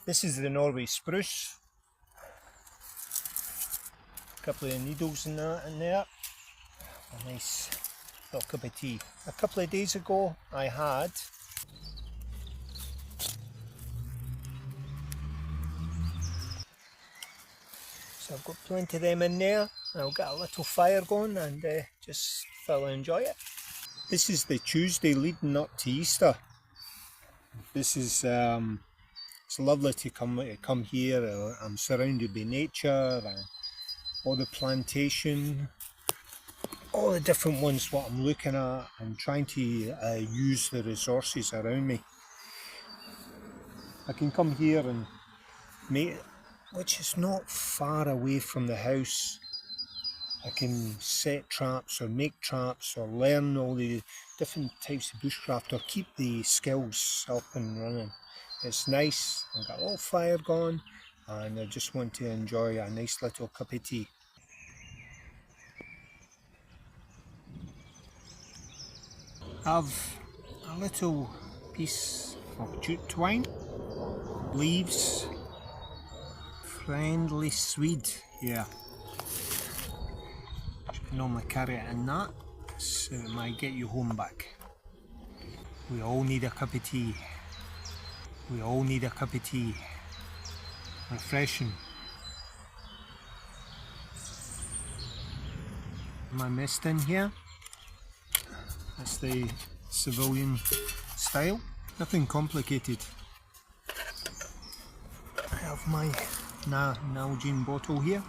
This is the Norway Spruce. A couple of needles in that in there. A nice little cup of tea. A couple of days ago I had so I've got plenty of them in there. I'll get a little fire going and just thoroughly enjoy it. This is the Tuesday leading up to Easter. This is it's lovely to come here. I'm surrounded by nature and all the plantation, all the different ones what I'm looking at and trying to use the resources around me. I can come here and make, which is not far away from the house. I can set traps or make traps or learn all the different types of bushcraft or keep the skills up and running. It's nice. I've got a little fire going and I just want to enjoy a nice little cup of tea. I have a little piece of jute twine, leaves, friendly Swede here. Normally carry it in that, so it might get you home back. We all need a cup of tea. We all need a cup of tea. Refreshing. Am I messed in here? That's the civilian style. Nothing complicated. I have my Nalgene bottle here.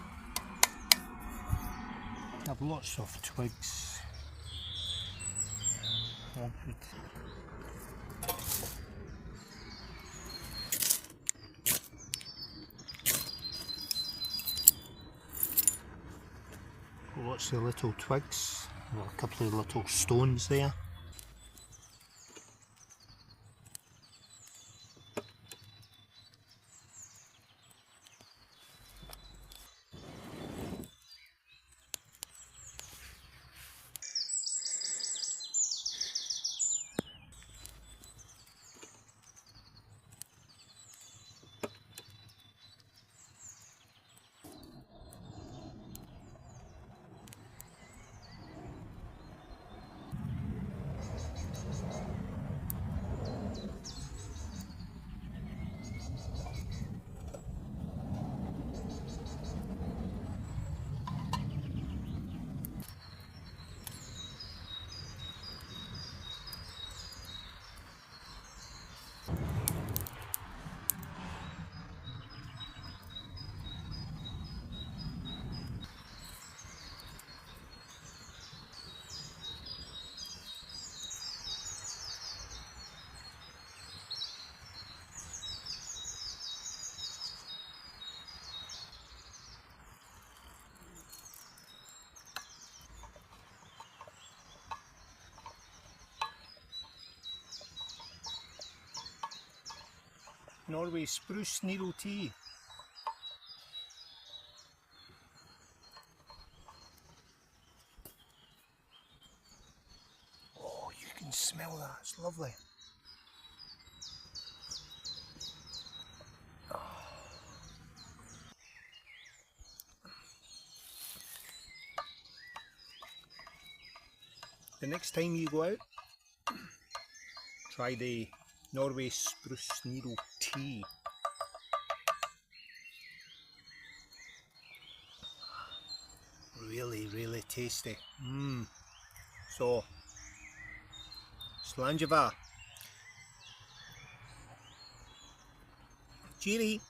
I have lots of twigs. All good. Lots of little twigs, a couple of little stones there. Norway Spruce needle tea. Oh, you can smell that, it's lovely. Oh. The next time you go out, try the Norway Spruce needle tea. Really, really tasty. So, Slanjava. Cheery.